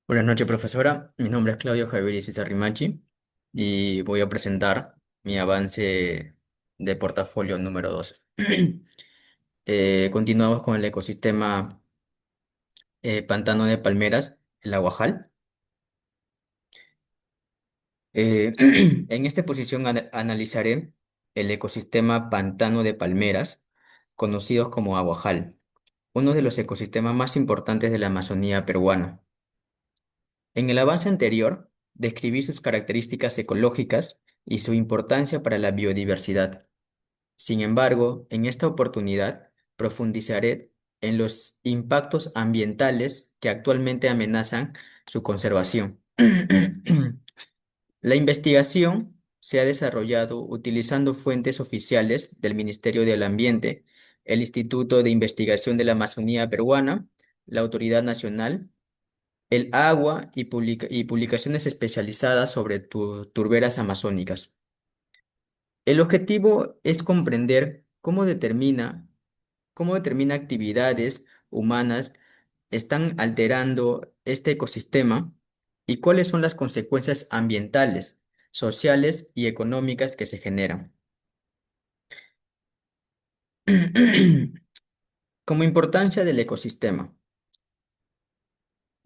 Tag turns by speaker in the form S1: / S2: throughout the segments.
S1: Buenas noches, profesora. Mi nombre es Claudio Javier Isis Arrimachi y voy a presentar mi avance de portafolio número 2. Continuamos con el ecosistema pantano de palmeras, el Aguajal. En esta posición analizaré el ecosistema pantano de palmeras, conocidos como Aguajal, uno de los ecosistemas más importantes de la Amazonía peruana. En el avance anterior, describí sus características ecológicas y su importancia para la biodiversidad. Sin embargo, en esta oportunidad profundizaré en los impactos ambientales que actualmente amenazan su conservación. La investigación se ha desarrollado utilizando fuentes oficiales del Ministerio del Ambiente, el Instituto de Investigación de la Amazonía Peruana, la Autoridad Nacional, el agua y publicaciones especializadas sobre turberas amazónicas. El objetivo es comprender cómo determina actividades humanas están alterando este ecosistema y cuáles son las consecuencias ambientales, sociales y económicas que se generan. Como importancia del ecosistema.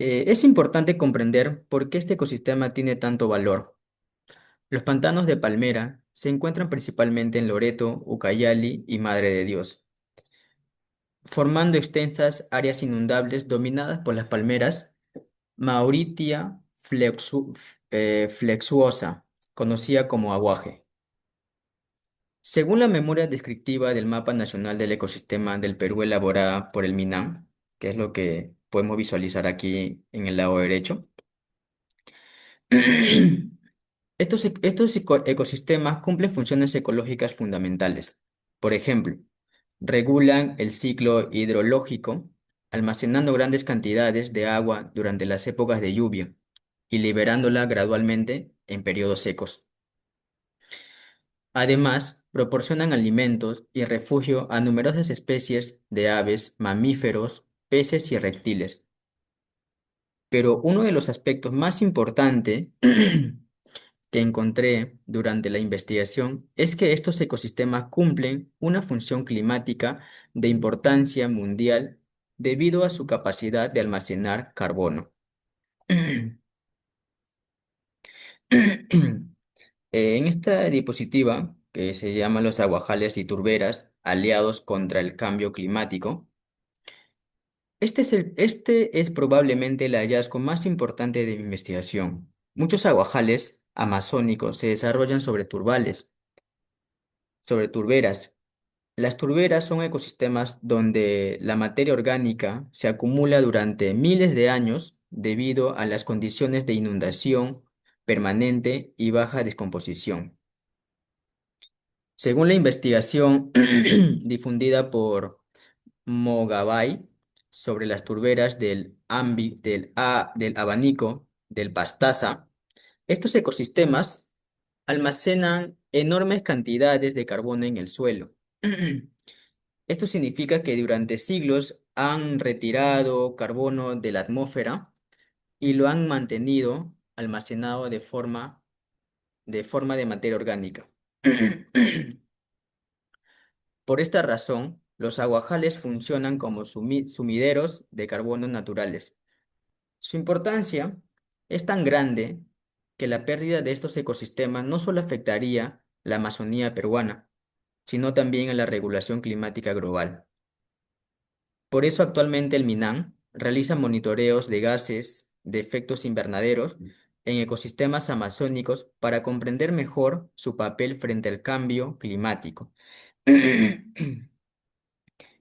S1: Es importante comprender por qué este ecosistema tiene tanto valor. Los pantanos de palmera se encuentran principalmente en Loreto, Ucayali y Madre de Dios, formando extensas áreas inundables dominadas por las palmeras Mauritia flexuosa, conocida como aguaje. Según la memoria descriptiva del Mapa Nacional del Ecosistema del Perú elaborada por el MINAM, que es lo que podemos visualizar aquí en el lado derecho, estos ecosistemas cumplen funciones ecológicas fundamentales. Por ejemplo, regulan el ciclo hidrológico, almacenando grandes cantidades de agua durante las épocas de lluvia y liberándola gradualmente en periodos secos. Además, proporcionan alimentos y refugio a numerosas especies de aves, mamíferos, peces y reptiles. Pero uno de los aspectos más importantes que encontré durante la investigación es que estos ecosistemas cumplen una función climática de importancia mundial debido a su capacidad de almacenar carbono. En esta diapositiva, que se llama Los aguajales y turberas, aliados contra el cambio climático, este es probablemente el hallazgo más importante de mi investigación. Muchos aguajales amazónicos se desarrollan sobre turberas. Las turberas son ecosistemas donde la materia orgánica se acumula durante miles de años debido a las condiciones de inundación permanente y baja descomposición. Según la investigación difundida por Mogabay sobre las turberas del abanico del Pastaza, estos ecosistemas almacenan enormes cantidades de carbono en el suelo. Esto significa que durante siglos han retirado carbono de la atmósfera y lo han mantenido almacenado de forma de materia orgánica. Por esta razón, los aguajales funcionan como sumideros de carbono naturales. Su importancia es tan grande que la pérdida de estos ecosistemas no solo afectaría la Amazonía peruana, sino también a la regulación climática global. Por eso actualmente el MINAM realiza monitoreos de gases de efectos invernaderos en ecosistemas amazónicos para comprender mejor su papel frente al cambio climático.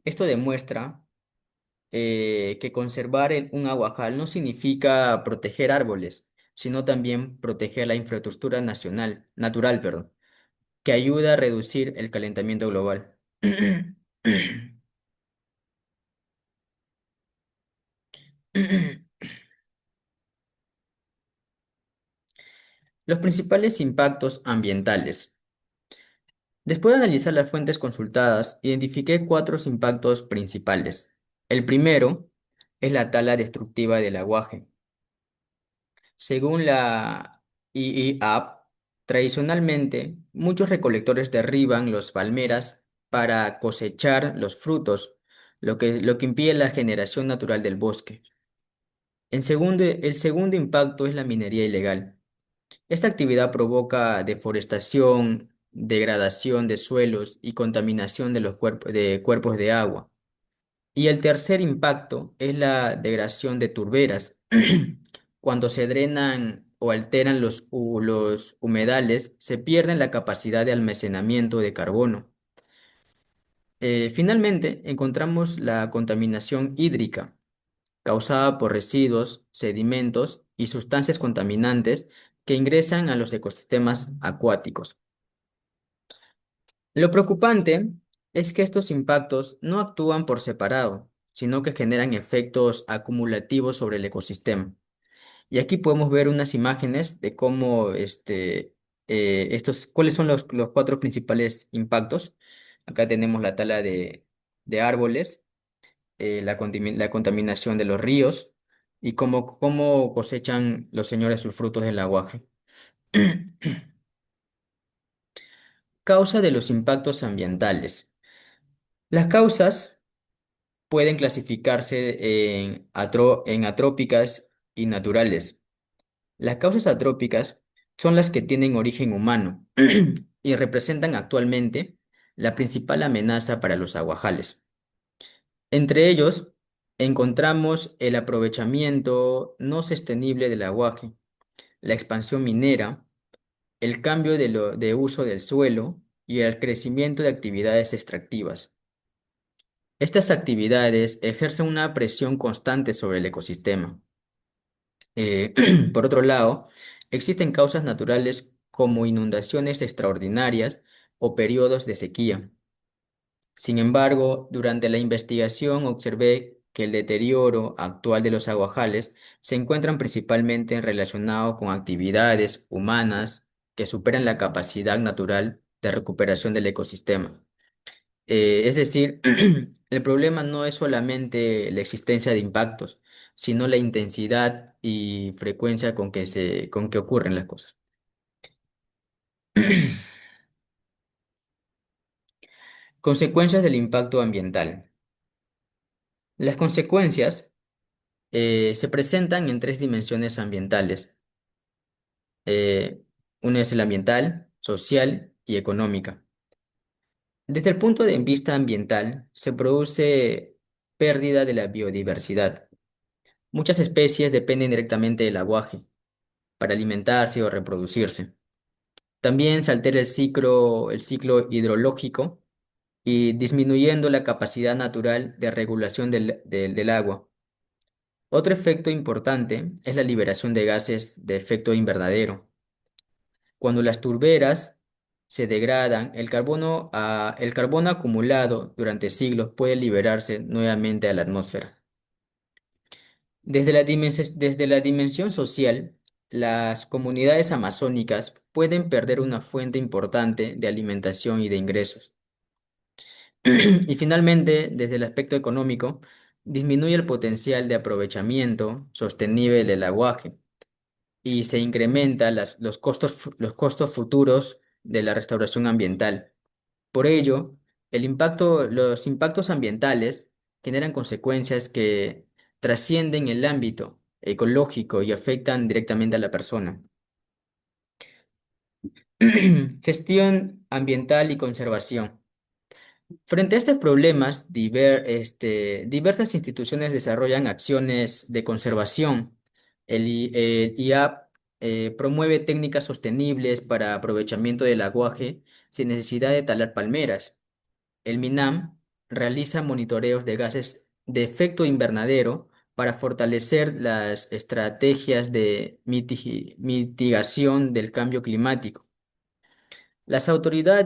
S1: Esto demuestra que conservar un aguajal no significa proteger árboles, sino también proteger la infraestructura natural, perdón, que ayuda a reducir el calentamiento global. Los principales impactos ambientales. Después de analizar las fuentes consultadas, identifiqué cuatro impactos principales. El primero es la tala destructiva del aguaje. Según la IEA, tradicionalmente muchos recolectores derriban las palmeras para cosechar los frutos, lo que impide la generación natural del bosque. El segundo impacto es la minería ilegal. Esta actividad provoca deforestación, degradación de suelos y contaminación de los de cuerpos de agua. Y el tercer impacto es la degradación de turberas. Cuando se drenan o alteran los humedales, se pierde la capacidad de almacenamiento de carbono. Finalmente, encontramos la contaminación hídrica, causada por residuos, sedimentos y sustancias contaminantes que ingresan a los ecosistemas acuáticos. Lo preocupante es que estos impactos no actúan por separado, sino que generan efectos acumulativos sobre el ecosistema. Y aquí podemos ver unas imágenes de cómo cuáles son los cuatro principales impactos. Acá tenemos la tala de árboles, la contaminación de los ríos y cómo cosechan los señores sus frutos del aguaje. Causa de los impactos ambientales. Las causas pueden clasificarse en atrópicas y naturales. Las causas atrópicas son las que tienen origen humano y representan actualmente la principal amenaza para los aguajales. Entre ellos, encontramos el aprovechamiento no sostenible del aguaje, la expansión minera, el cambio de uso del suelo y el crecimiento de actividades extractivas. Estas actividades ejercen una presión constante sobre el ecosistema. Eh, por otro lado, existen causas naturales como inundaciones extraordinarias o periodos de sequía. Sin embargo, durante la investigación observé que el deterioro actual de los aguajales se encuentran principalmente relacionados con actividades humanas que superan la capacidad natural de recuperación del ecosistema. Es decir, el problema no es solamente la existencia de impactos, sino la intensidad y frecuencia con que ocurren las cosas. Consecuencias del impacto ambiental. Las consecuencias se presentan en tres dimensiones ambientales. Eh, Una es el ambiental, social y económica. Desde el punto de vista ambiental, se produce pérdida de la biodiversidad. Muchas especies dependen directamente del aguaje para alimentarse o reproducirse. También se altera el ciclo hidrológico y disminuyendo la capacidad natural de regulación del agua. Otro efecto importante es la liberación de gases de efecto invernadero. Cuando las turberas se degradan, el carbono acumulado durante siglos puede liberarse nuevamente a la atmósfera. Desde la dimensión social, las comunidades amazónicas pueden perder una fuente importante de alimentación y de ingresos. Y finalmente, desde el aspecto económico, disminuye el potencial de aprovechamiento sostenible del aguaje y se incrementan los costos futuros de la restauración ambiental. Por ello, los impactos ambientales generan consecuencias que trascienden el ámbito ecológico y afectan directamente a la persona. Gestión ambiental y conservación. Frente a estos problemas, diversas instituciones desarrollan acciones de conservación. El IAP promueve técnicas sostenibles para aprovechamiento del aguaje sin necesidad de talar palmeras. El MINAM realiza monitoreos de gases de efecto invernadero para fortalecer las estrategias de mitigación del cambio climático. La Autoridad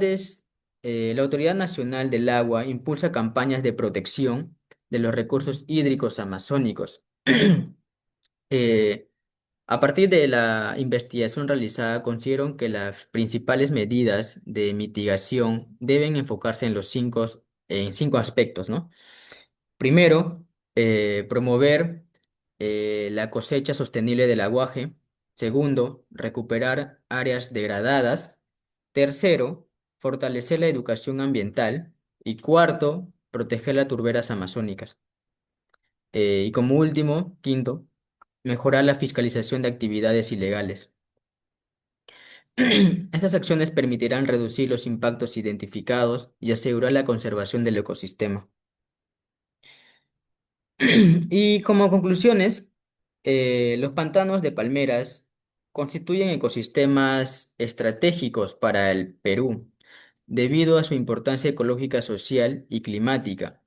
S1: Nacional del Agua impulsa campañas de protección de los recursos hídricos amazónicos. Eh, a partir de la investigación realizada, considero que las principales medidas de mitigación deben enfocarse en cinco aspectos, ¿no? Primero, promover la cosecha sostenible del aguaje. Segundo, recuperar áreas degradadas. Tercero, fortalecer la educación ambiental. Y cuarto, proteger las turberas amazónicas. Y como último, quinto, mejorar la fiscalización de actividades ilegales. Estas acciones permitirán reducir los impactos identificados y asegurar la conservación del ecosistema. Y como conclusiones, los pantanos de palmeras constituyen ecosistemas estratégicos para el Perú debido a su importancia ecológica, social y climática.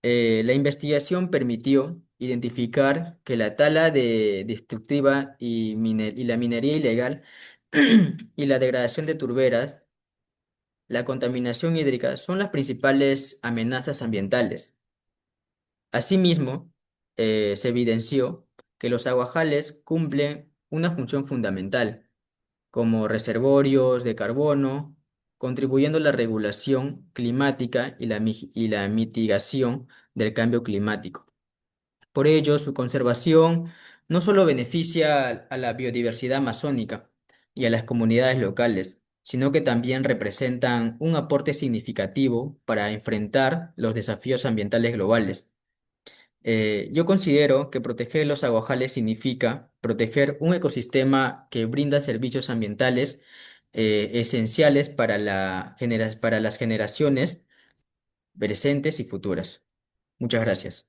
S1: La investigación permitió identificar que la tala destructiva y la minería ilegal y la degradación de turberas, la contaminación hídrica son las principales amenazas ambientales. Asimismo, se evidenció que los aguajales cumplen una función fundamental como reservorios de carbono, contribuyendo a la regulación climática y la mitigación del cambio climático. Por ello, su conservación no solo beneficia a la biodiversidad amazónica y a las comunidades locales, sino que también representan un aporte significativo para enfrentar los desafíos ambientales globales. Yo considero que proteger los aguajales significa proteger un ecosistema que brinda servicios ambientales esenciales para para las generaciones presentes y futuras. Muchas gracias.